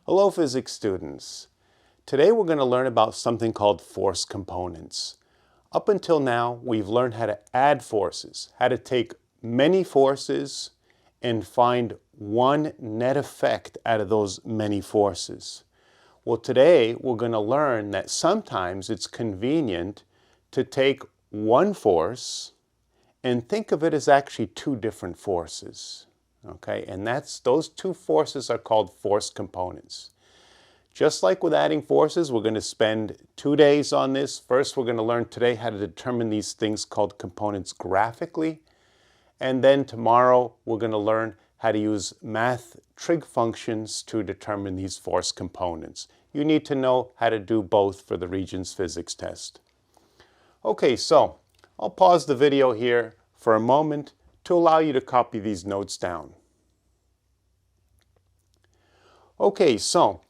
Hello physics students. Today we're going to learn about something called force components. Up until now we've learned how to add forces, how to take many forces and find one net effect out of those many forces. Well, today we're going to learn that sometimes it's convenient to take one force and think of it as actually two different forces. Okay, and those two forces are called force components. Just like with adding forces, we're going to spend 2 days on this. First, we're going to learn today how to determine these things called components graphically. And then tomorrow, we're going to learn how to use math trig functions to determine these force components. You need to know how to do both for the Regents physics test. Okay, so I'll pause the video here for a moment to allow you to copy these notes down. Okay, so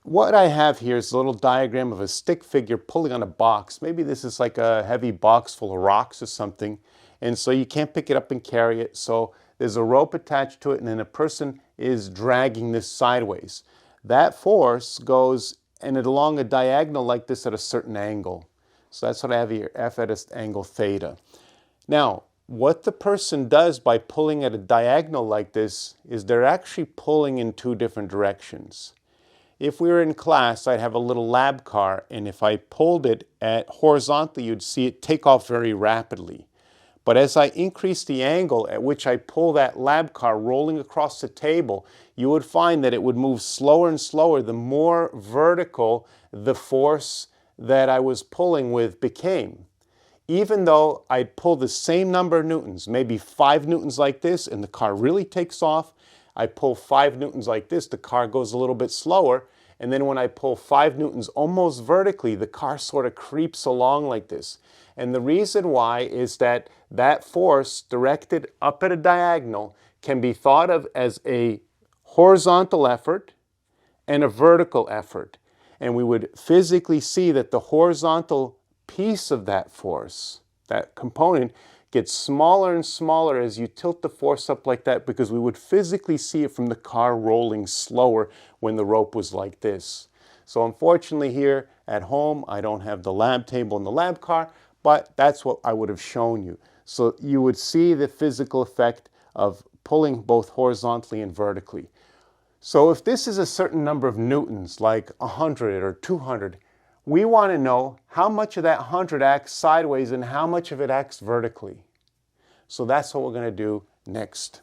what I have here is a little diagram of a stick figure pulling on a box. Maybe this is like a heavy box full of rocks or something, and so you can't pick it up and carry it. So there's a rope attached to it, and then a person is dragging this sideways. That force goes along a diagonal like this at a certain angle. So that's what I have here, F at an angle theta. Now, what the person does by pulling at a diagonal like this is they're actually pulling in two different directions. If we were in class, I'd have a little lab car, and if I pulled it at horizontally, you'd see it take off very rapidly. But as I increase the angle at which I pull that lab car rolling across the table, you would find that it would move slower and slower the more vertical the force that I was pulling with became. Even though I'd pull the same number of newtons, maybe 5 newtons like this, and the car really takes off, I pull 5 newtons like this, the car goes a little bit slower, and then when I pull 5 newtons almost vertically, the car sort of creeps along like this. And the reason why is that that force directed up at a diagonal can be thought of as a horizontal effort and a vertical effort. And we would physically see that the horizontal piece of that force, that component, gets smaller and smaller as you tilt the force up like that, because we would physically see it from the car rolling slower when the rope was like this. So unfortunately here at home, I don't have the lab table and the lab car, but that's what I would have shown you. So you would see the physical effect of pulling both horizontally and vertically. So if this is a certain number of newtons, like 100 or 200, we want to know how much of that 100 acts sideways and how much of it acts vertically. So that's what we're going to do next.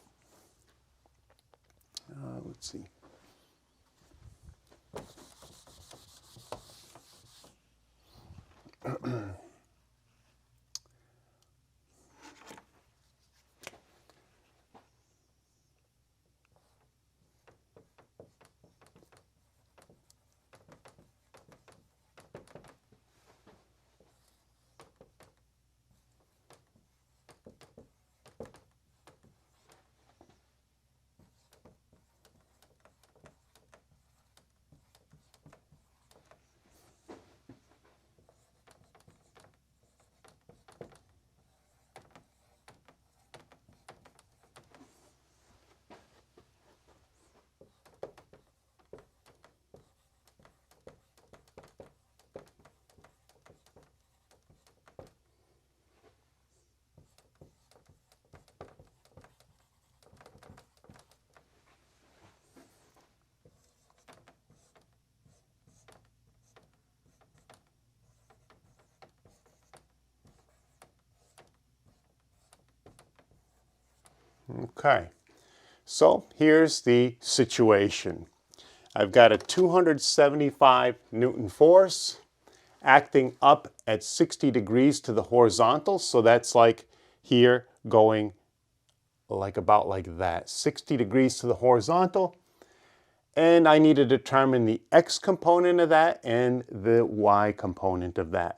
Let's see. Okay, so here's the situation. I've got a 275 Newton force acting up at 60 degrees to the horizontal, so that's like here going like about like that, 60 degrees to the horizontal. And I need to determine the x component of that and the y component of that.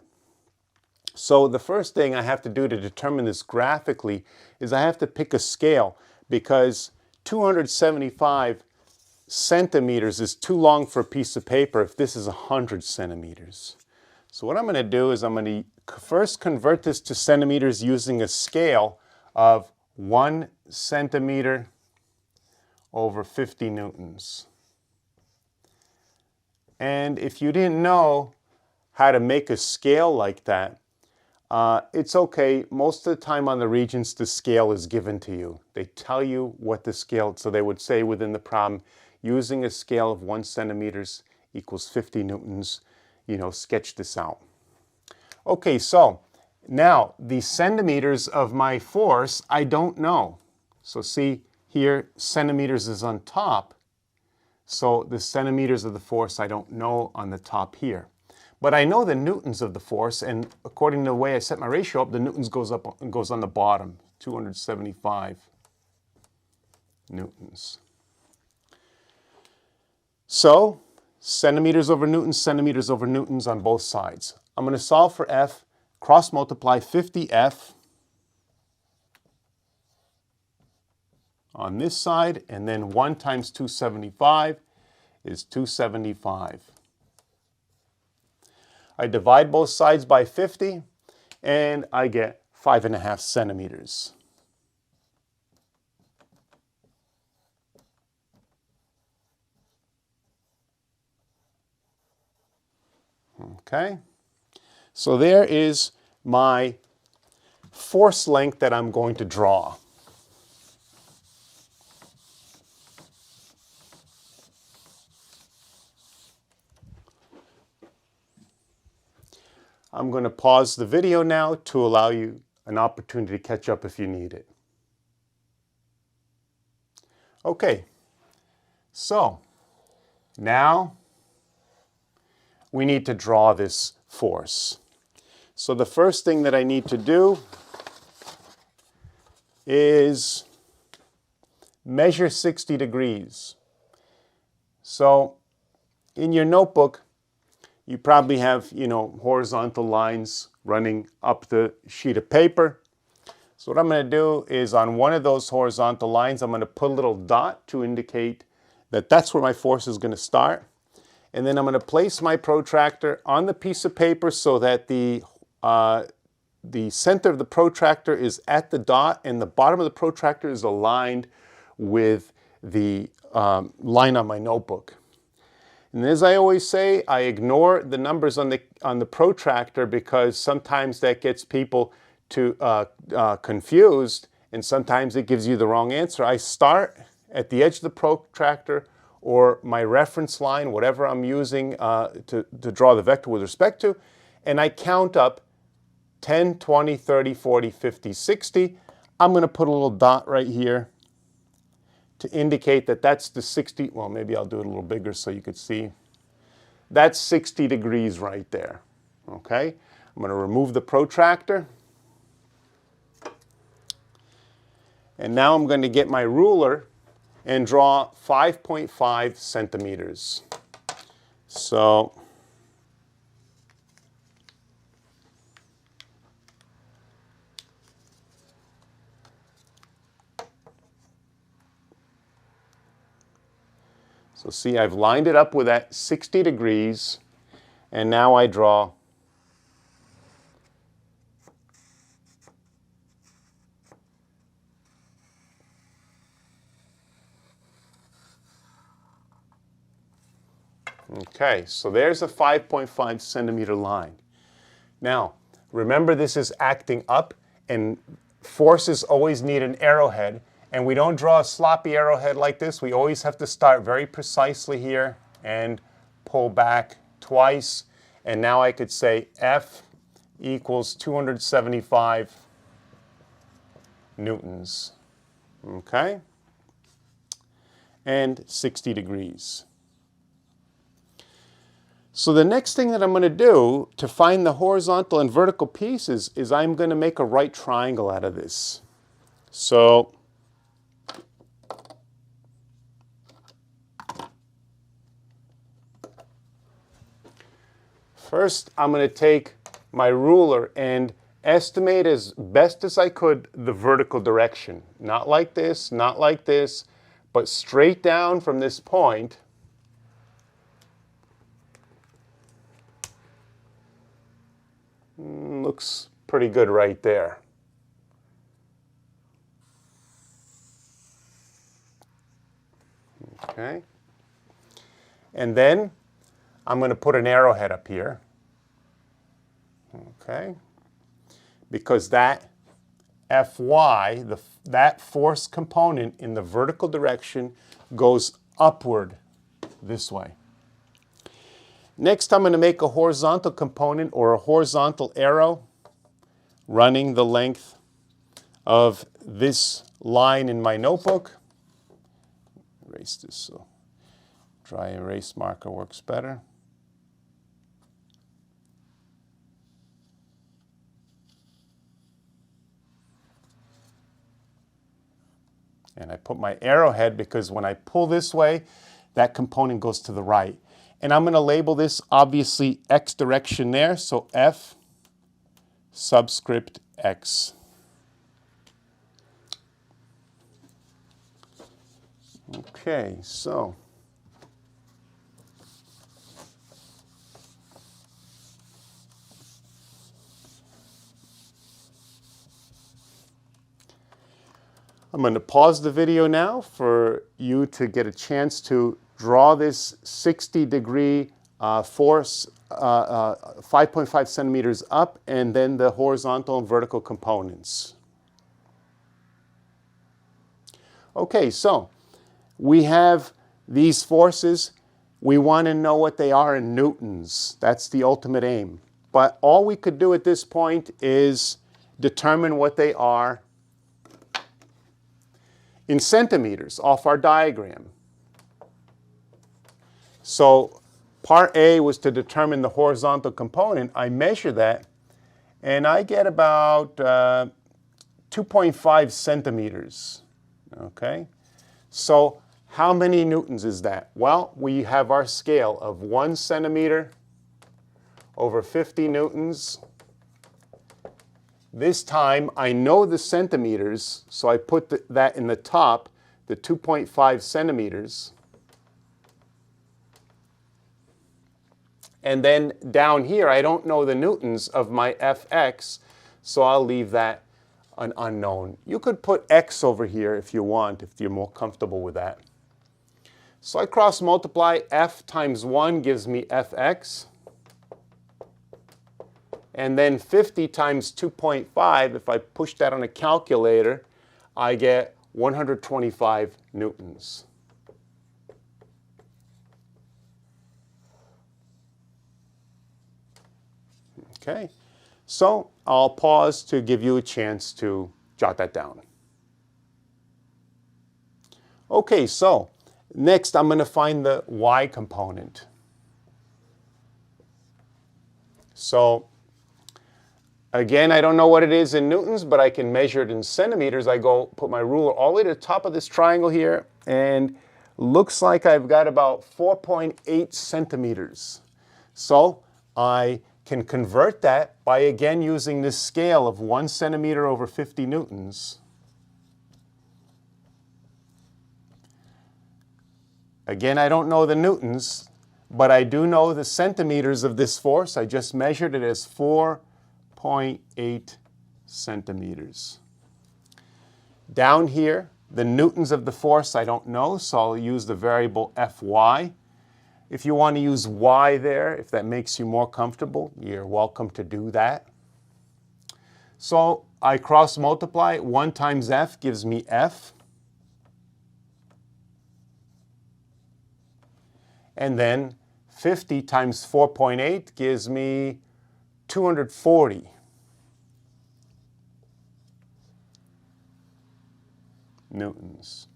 So the first thing I have to do to determine this graphically is I have to pick a scale, because 275 centimeters is too long for a piece of paper if this is 100 centimeters. So what I'm going to do is I'm going to first convert this to centimeters using a scale of 1 centimeter over 50 newtons. And if you didn't know how to make a scale like that, it's okay. Most of the time on the Regents, the scale is given to you. They tell you what the scale, so they would say within the problem, using a scale of 1 centimeters equals 50 newtons, sketch this out. Okay, so now the centimeters of my force, I don't know. So see here, centimeters is on top. So the centimeters of the force I don't know on the top here. But I know the newtons of the force, and according to the way I set my ratio up, the newtons goes on the bottom, 275 newtons. So centimeters over newtons on both sides. I'm going to solve for F, cross multiply 50F on this side, and then 1 times 275 is 275. I divide both sides by 50, and I get 5.5 centimeters. Okay, so there is my force length that I'm going to draw. I'm going to pause the video now to allow you an opportunity to catch up if you need it. Okay, so now we need to draw this force. So the first thing that I need to do is measure 60 degrees. So in your notebook, you probably have, horizontal lines running up the sheet of paper. So what I'm going to do is on one of those horizontal lines, I'm going to put a little dot to indicate that that's where my force is going to start. And then I'm going to place my protractor on the piece of paper so that the center of the protractor is at the dot and the bottom of the protractor is aligned with the line on my notebook. And as I always say, I ignore the numbers on the protractor because sometimes that gets people confused, and sometimes it gives you the wrong answer. I start at the edge of the protractor or my reference line, whatever I'm using to draw the vector with respect to, and I count up 10, 20, 30, 40, 50, 60. I'm going to put a little dot right here to indicate that that's the 60, well, maybe I'll do it a little bigger so you could see. That's 60 degrees right there, okay? I'm going to remove the protractor. And now I'm going to get my ruler and draw 5.5 centimeters. So see, I've lined it up with that 60 degrees, and now I draw okay, so there's a 5.5 centimeter line. Now, remember this is acting up, and forces always need an arrowhead. And we don't draw a sloppy arrowhead like this. We always have to start very precisely here and pull back twice. And now I could say F equals 275 newtons. Okay? And 60 degrees. So the next thing that I'm going to do to find the horizontal and vertical pieces is I'm going to make a right triangle out of this. So first, I'm going to take my ruler and estimate as best as I could the vertical direction. Not like this, but straight down from this point. Looks pretty good right there. Okay. And then I'm going to put an arrowhead up here. Okay? Because that Fy, that force component in the vertical direction, goes upward this way. Next, I'm going to make a horizontal component or a horizontal arrow running the length of this line in my notebook. Erase this so dry erase marker works better. And I put my arrowhead because when I pull this way, that component goes to the right. And I'm going to label this obviously x direction there, so F subscript x. Okay, so I'm going to pause the video now for you to get a chance to draw this 60-degree force 5.5 centimeters up, and then the horizontal and vertical components. Okay, so we have these forces. We want to know what they are in newtons. That's the ultimate aim. But all we could do at this point is determine what they are in centimeters off our diagram. So part A was to determine the horizontal component. I measure that, and I get about 2.5 centimeters. Okay? So how many newtons is that? Well, we have our scale of 1 centimeter over 50 newtons. This time, I know the centimeters, so I put that in the top, the 2.5 centimeters. And then down here, I don't know the newtons of my Fx, so I'll leave that an unknown. You could put x over here if you want, if you're more comfortable with that. So I cross multiply. F times 1 gives me Fx. And then 50 times 2.5, if I push that on a calculator, I get 125 newtons. Okay, so I'll pause to give you a chance to jot that down. Okay, so next I'm going to find the y component. So again, I don't know what it is in newtons, but I can measure it in centimeters. I go put my ruler all the way to the top of this triangle here, and looks like I've got about 4.8 centimeters. So I can convert that by again using this scale of 1 centimeter over 50 newtons. Again, I don't know the newtons, but I do know the centimeters of this force. I just measured it as 4.8 centimeters. Down here, the newtons of the force I don't know, so I'll use the variable Fy. If you want to use y there, if that makes you more comfortable, you're welcome to do that. So I cross multiply. 1 times F gives me F. And then 50 times 4.8 gives me 240. Newtons.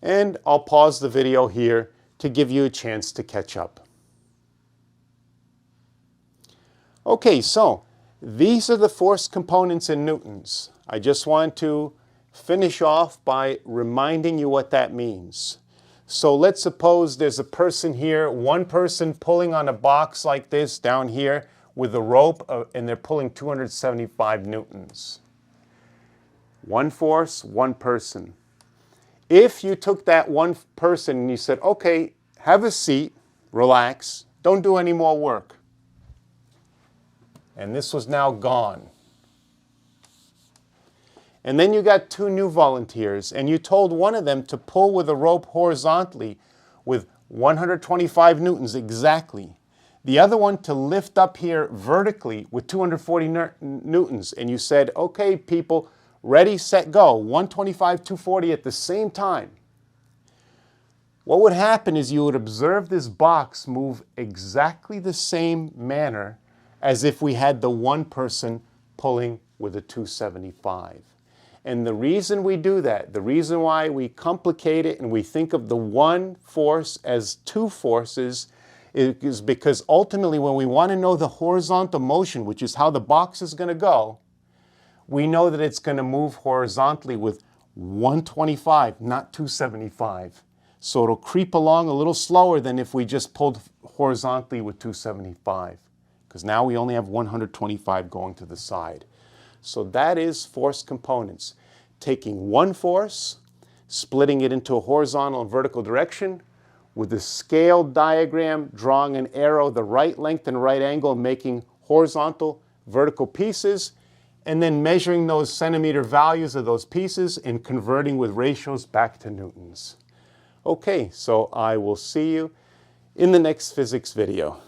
And I'll pause the video here to give you a chance to catch up. Okay, so these are the force components in newtons. I just want to finish off by reminding you what that means. So let's suppose there's a person here, one person pulling on a box like this down here with a rope, and they're pulling 275 newtons. One force, one person. If you took that one person and you said, okay, have a seat, relax, don't do any more work, and this was now gone, And then you got 2 new volunteers, and you told one of them to pull with a rope horizontally with 125 newtons exactly. The other one to lift up here vertically with 240 newtons. And you said, okay, people, ready, set, go. 125, 240 at the same time. What would happen is you would observe this box move exactly the same manner as if we had the one person pulling with a 275. And the reason we do that, the reason why we complicate it and we think of the one force as 2 forces is because ultimately when we want to know the horizontal motion, which is how the box is going to go, we know that it's going to move horizontally with 125, not 275. So it'll creep along a little slower than if we just pulled horizontally with 275, because now we only have 125 going to the side. So that is force components. Taking one force, splitting it into a horizontal and vertical direction, with a scaled diagram, drawing an arrow the right length and right angle, making horizontal, vertical pieces, and then measuring those centimeter values of those pieces and converting with ratios back to newtons. Okay, so I will see you in the next physics video.